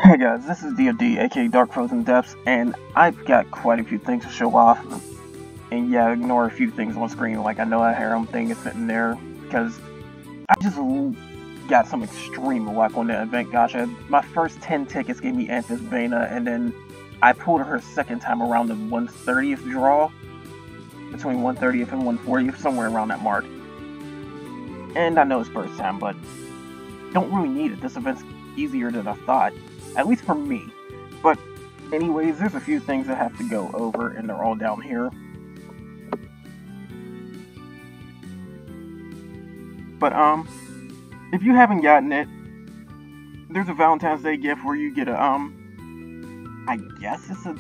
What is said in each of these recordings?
Hey guys, this is DOD, aka Dark Frozen Depths, and I've got quite a few things to show off. And yeah, ignore a few things on screen, like I know a harem thing is sitting there, because I just got some extreme luck on the event gacha. My first 10 tickets gave me Anthisbana, and then I pulled her second time around the 130th draw, between 130th and 140th, somewhere around that mark. And I know it's first time, but don't really need it. This event's easier than I thought. At least for me. But anyways, there's a few things I have to go over, and they're all down here. But if you haven't gotten it, there's a Valentine's Day gift where you get a I guess it's a,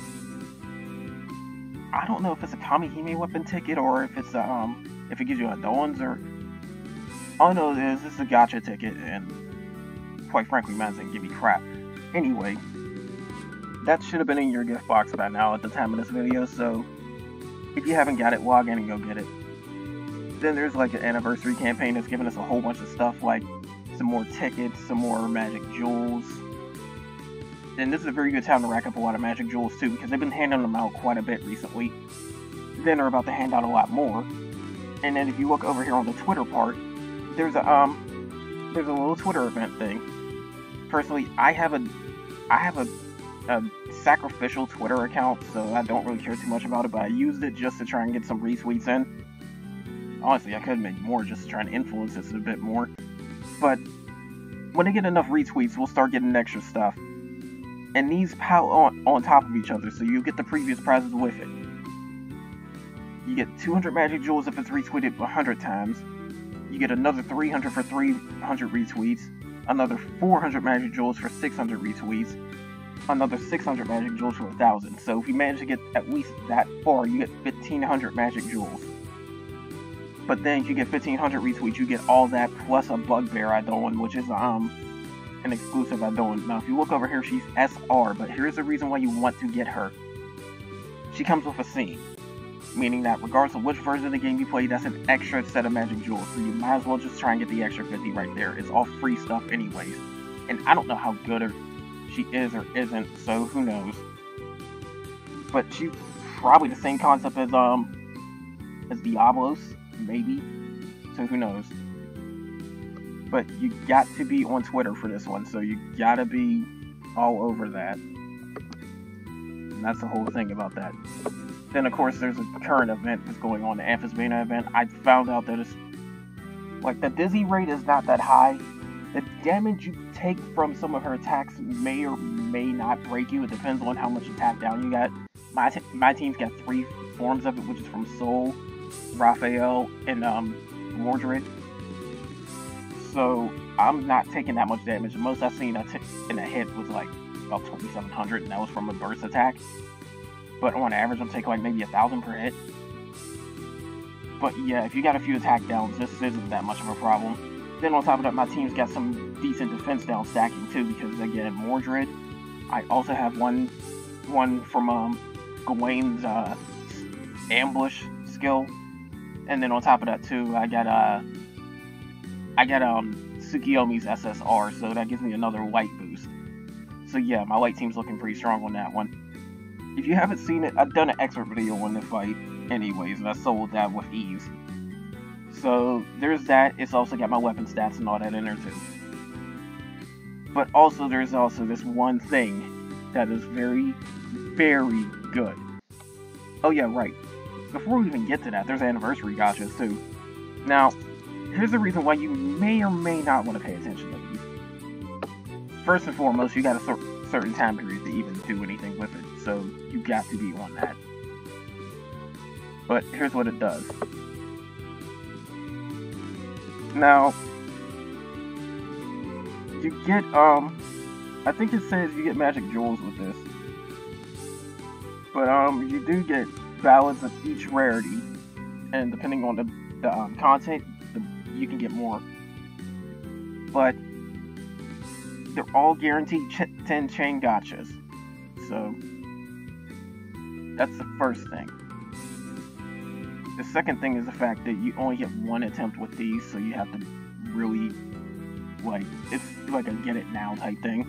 I don't know if it's a Kamihime weapon ticket or if it's a if it gives you a Doans, or all I know is it's a gacha ticket, and quite frankly, mine didn't give me crap. Anyway, that should have been in your gift box by now at the time of this video, so if you haven't got it, log in and go get it. Then there's like an anniversary campaign that's giving us a whole bunch of stuff, like some more tickets, some more magic jewels. And this is a very good time to rack up a lot of magic jewels too, because they've been handing them out quite a bit recently. Then they're about to hand out a lot more. And then if you look over here on the Twitter part, there's a little Twitter event thing. Personally, I have a sacrificial Twitter account, so I don't really care too much about it, but I used it just to try and get some retweets in. Honestly, I could have made more just to try and influence this a bit more. But when they get enough retweets, we'll start getting extra stuff. And these pile on top of each other, so you get the previous prizes with it. You get 200 magic jewels if it's retweeted 100 times. You get another 300 for 300 retweets. Another 400 magic jewels for 600 retweets, another 600 magic jewels for 1,000. So if you manage to get at least that far, you get 1,500 magic jewels. But then if you get 1,500 retweets, you get all that plus a bugbear Idolin, which is an exclusive Idolin. Now if you look over here, she's SR, but here's the reason why you want to get her. She comes with a scene, meaning that regardless of which version of the game you play, that's an extra set of magic jewels, so you might as well just try and get the extra 50 right there. It's all free stuff anyways, and I don't know how good she is or isn't, so who knows. But she's probably the same concept as Diablos, maybe, so who knows. But you got to be on Twitter for this one, so you gotta be all over that, and that's the whole thing about that. Then, of course, there's a current event that's going on, the Anthisbana event. I found out that it's, like, the dizzy rate is not that high. The damage you take from some of her attacks may or may not break you. It depends on how much attack down you got. My team's got 3 forms of it, which is from Soul, Raphael, and Mordred. So, I'm not taking that much damage. The most I've seen in a hit was, like, about 2,700, and that was from a burst attack. But on average, I'm taking like maybe 1,000 per hit. But yeah, if you got a few attack downs, this isn't that much of a problem. Then on top of that, my team's got some decent defense down stacking too, because again, Mordred. I also have one from Gawain's ambush skill, and then on top of that too, I got Tsukiyomi's SSR, so that gives me another light boost. So yeah, my light team's looking pretty strong on that one. If you haven't seen it, I've done an expert video on the fight anyways, and I sold that with ease. So, there's that. It's also got my weapon stats and all that in there too. But also, there's also this one thing that is very, very good. Oh yeah, right. Before we even get to that, there's anniversary gachas too. Now, here's the reason why you may or may not want to pay attention to these. First and foremost, you got a certain time period to even do anything with it, so you got to be on that. But here's what it does. Now, you get, I think it says you get magic jewels with this. But, you do get ballads of each rarity, and depending on the content, you can get more. But they're all guaranteed 10 chain gachas. So, that's the first thing. The second thing is the fact that you only get one attempt with these, so you have to really, like, it's like a get it now type thing.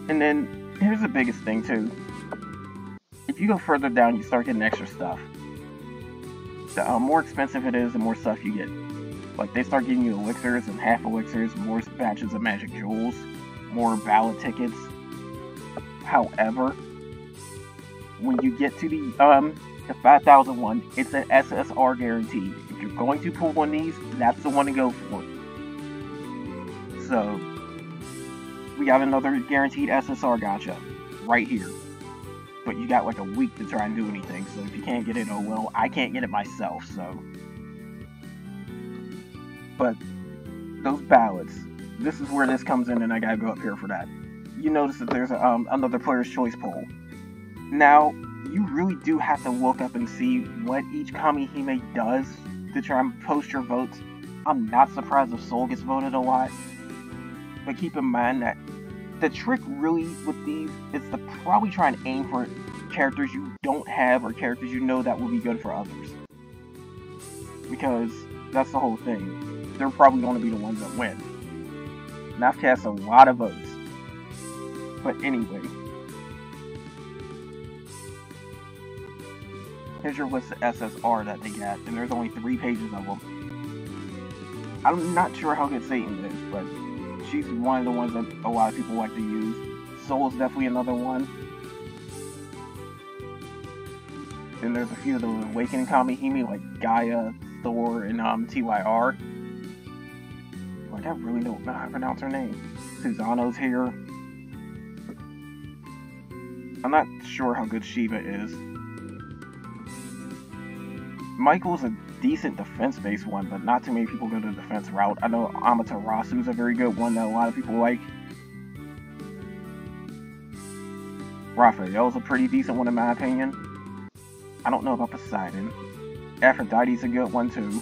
And then, here's the biggest thing too. If you go further down, you start getting extra stuff. The more expensive it is, the more stuff you get. Like, they start giving you elixirs and half elixirs, more batches of magic jewels, more ballot tickets. However, when you get to the 5001, it's an SSR guaranteed. If you're going to pull one of these, that's the one to go for. So, we got another guaranteed SSR gacha right here. But you got like a week to try and do anything, so if you can't get it, oh well, I can't get it myself, so. But, those ballots, this is where this comes in, and I gotta go up here for that. You notice that there's another player's choice poll. Now, you really do have to look up and see what each Kamihime does to try and post your votes. I'm not surprised if Soul gets voted a lot, but keep in mind that the trick really with these is to probably try and aim for characters you don't have or characters you know that will be good for others. Because that's the whole thing. They're probably going to be the ones that win. And I've cast a lot of votes. But anyway. Here's your list of SSR that they got, and there's only 3 pages of them. I'm not sure how good Satan is, but she's one of the ones that a lot of people like to use. Soul is definitely another one. Then there's a few of the Awakening Kamihime, like Gaia, Thor, and TYR. Like, I really don't know how to pronounce her name. Susano's here. I'm not sure how good Shiva is. Michael's a decent defense-based one, but not too many people go the defense route. I know Amaterasu's a very good one that a lot of people like. Raphael's a pretty decent one in my opinion. I don't know about Poseidon. Aphrodite's a good one too.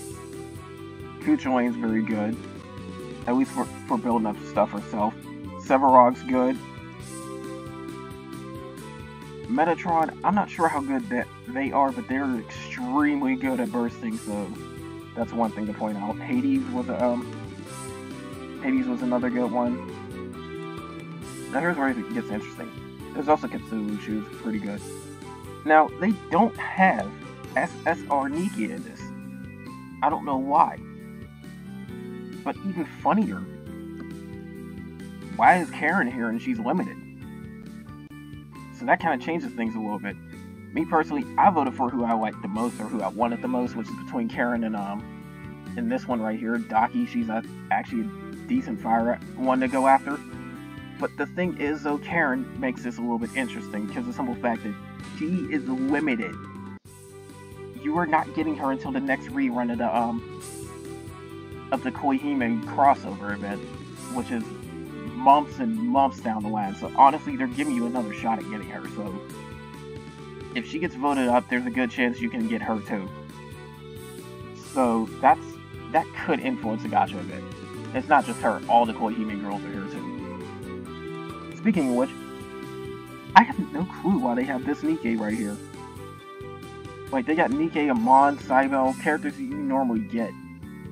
Kuchulain's very good. At least for building up stuff herself. Sevarog's good. Metatron, I'm not sure how good that they are, but they're extremely good at bursting, so that's one thing to point out. Hades was another good one. Now here's where it gets interesting. There's also Kitsuru, who's pretty good. Now, they don't have SSR Nikki in this. I don't know why. But even funnier, why is Karen here and she's limited? So that kind of changes things a little bit. Me personally, I voted for who I liked the most, or who I wanted the most, which is between Karen and this one right here, Daki. She's actually a decent fire one to go after. But the thing is, though, Karen makes this a little bit interesting because of the simple fact that she is limited. You are not getting her until the next rerun of the Koihime crossover event, which is months and months down the line. So honestly, they're giving you another shot at getting her. So if she gets voted up, there's a good chance you can get her too. So that could influence the gacha a bit. It's not just her; all the Koihime girls are here too. Speaking of which, I have no clue why they have this Nikkei right here. Like, they got Nikkei, Amon, Cybele, characters that you normally get.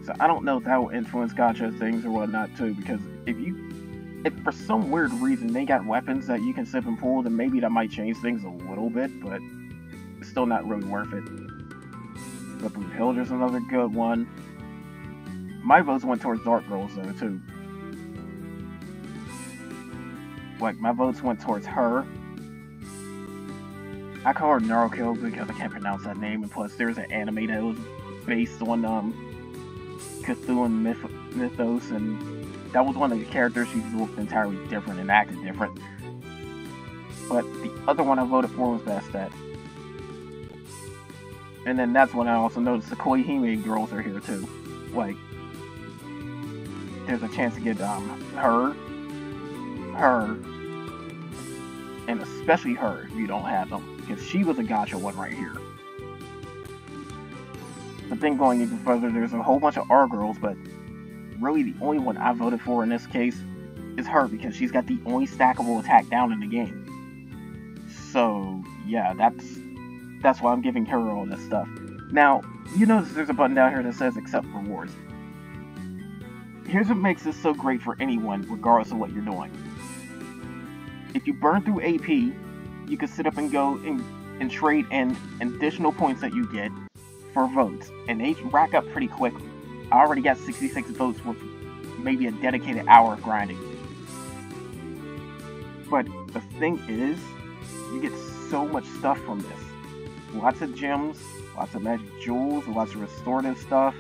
So I don't know if that will influence gacha things or whatnot too, because if for some weird reason they got weapons that you can sip and pull, then maybe that might change things a little bit, but it's still not really worth it. But Brunhilde's another good one. My votes went towards Dark Girls though too. Like, my votes went towards her. I call her Naruto because I can't pronounce that name, and plus there's an anime that was based on Cthulhu mythos, and that was one of the characters. She looked entirely different and acted different. But the other one I voted for was Bastet. And then that's when I also noticed the Koihime girls are here too. Like, there's a chance to get her, and especially her if you don't have them, because she was a gacha one right here. But then going even further, there's a whole bunch of R girls, but really the only one I voted for in this case is her, because she's got the only stackable attack down in the game. So yeah, that's why I'm giving her all this stuff. Now, you notice there's a button down here that says accept rewards. Here's what makes this so great for anyone, regardless of what you're doing. if you burn through AP, you can sit up and go and trade in additional points that you get for votes, and they rack up pretty quickly. I already got 66 votes with maybe a dedicated hour of grinding. But the thing is, you get so much stuff from this. Lots of gems, lots of magic jewels, lots of restorative stuff,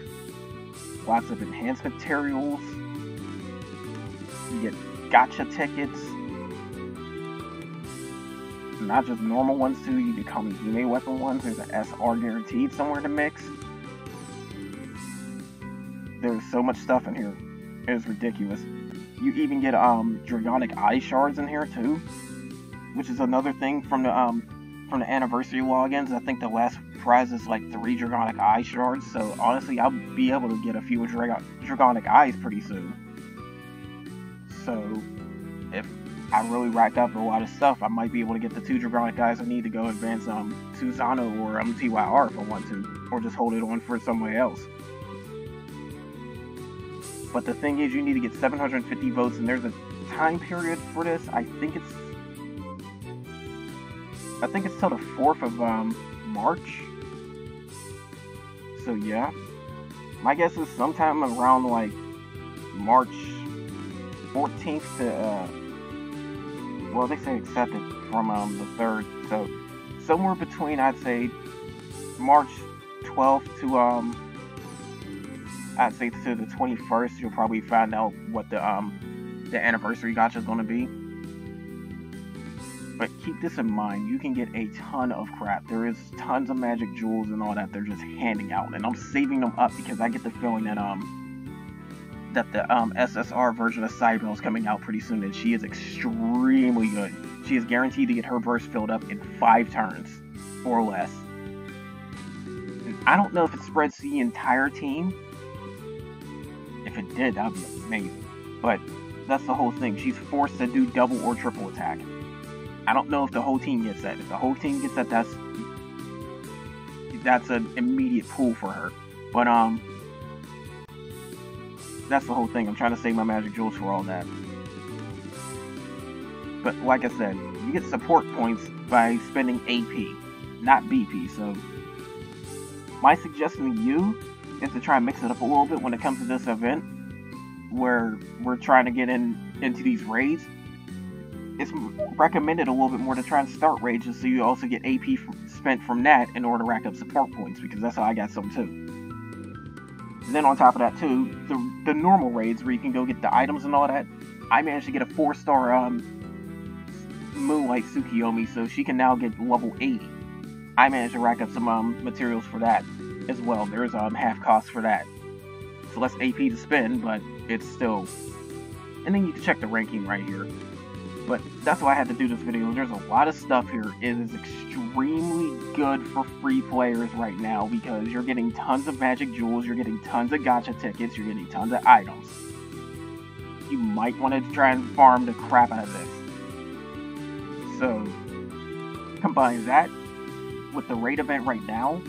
lots of enhancement materials. You get gacha tickets. Not just normal ones too, you get Kamihime weapon ones. There's an SR guaranteed somewhere to mix. There's so much stuff in here. It's ridiculous. You even get Dragonic Eye Shards in here too, which is another thing from the anniversary logins. I think the last prize is like 3 Dragonic Eye Shards, so honestly I'll be able to get a few Dragonic Eyes pretty soon. So if I really rack up a lot of stuff, I might be able to get the 2 Dragonic Eyes I need to go advance Susanoo or TYR if I want to, or just hold it on for somebody else. But the thing is, you need to get 750 votes, and there's a time period for this. I think it's till the 4th of March. So yeah, my guess is sometime around like March 14th to well, they say accepted from the 3rd, so somewhere between, I'd say, March 12th to I'd say to the 21st, you'll probably find out what the anniversary gacha is going to be. But keep this in mind, you can get a ton of crap. There is tons of magic jewels and all that they're just handing out, and I'm saving them up because I get the feeling that the SSR version of Cybele is coming out pretty soon, and she is extremely good. She is guaranteed to get her burst filled up in 5 turns or less. And I don't know if it spreads to the entire team. If it did, that would be amazing. But that's the whole thing. She's forced to do double or triple attack. I don't know if the whole team gets that. If the whole team gets that, that's an immediate pull for her. But that's the whole thing. I'm trying to save my magic jewels for all that. But like I said, you get support points by spending AP, not BP. So my suggestion to you is to try and mix it up a little bit when it comes to this event, where we're trying to get into these raids. It's recommended a little bit more to try and start raids, so you also get AP spent from that in order to rack up support points, because that's how I got some too. And then on top of that too, the normal raids where you can go get the items and all that, I managed to get a 4-star Moonlight Tsukiyomi, so she can now get level 80. I managed to rack up some materials for that as well. There's half cost for that. It's less AP to spend, but it's still... And then you can check the ranking right here. But that's why I had to do this video. There's a lot of stuff here. It is extremely good for free players right now, because you're getting tons of magic jewels, you're getting tons of gacha tickets, you're getting tons of items. You might want to try and farm the crap out of this. So, combine that with the raid event right now,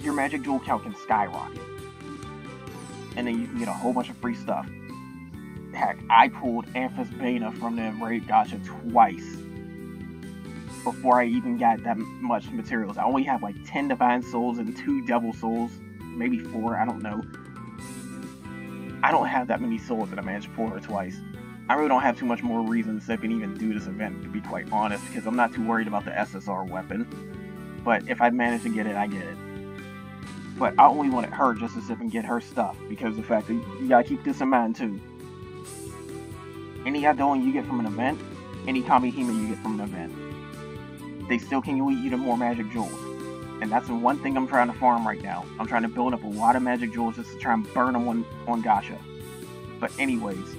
your magic jewel count can skyrocket. And then you can get a whole bunch of free stuff. Heck, I pulled Amphis Beta from the raid gacha twice before I even got that much materials. I only have like 10 Divine Souls and 2 Devil Souls, maybe 4, I don't know. I don't have that many souls that I managed to pull her twice. I really don't have too much more reason to sit and even do this event, to be quite honest, because I'm not too worried about the SSR weapon. But if I manage to get it, I get it. But I only wanted her just to sit and get her stuff, because the fact that you gotta keep this in mind too. Any Adon you get from an event, any Kamihime you get from an event, they still can lead you to more magic jewels. And that's the one thing I'm trying to farm right now. I'm trying to build up a lot of magic jewels just to try and burn them on gacha. But anyways,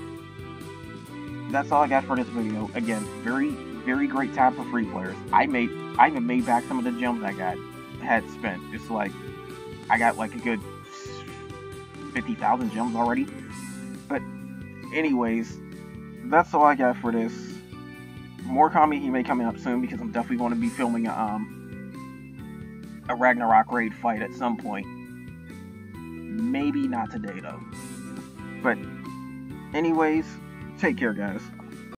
that's all I got for this video. Again, very, very great time for free players. I even made back some of the gems I had spent. It's like, I got like a good 50,000 gems already. But anyways, that's all I got for this. More Kamihime coming up soon, because I'm definitely going to be filming a Ragnarok raid fight at some point. Maybe not today though. But anyways, take care guys.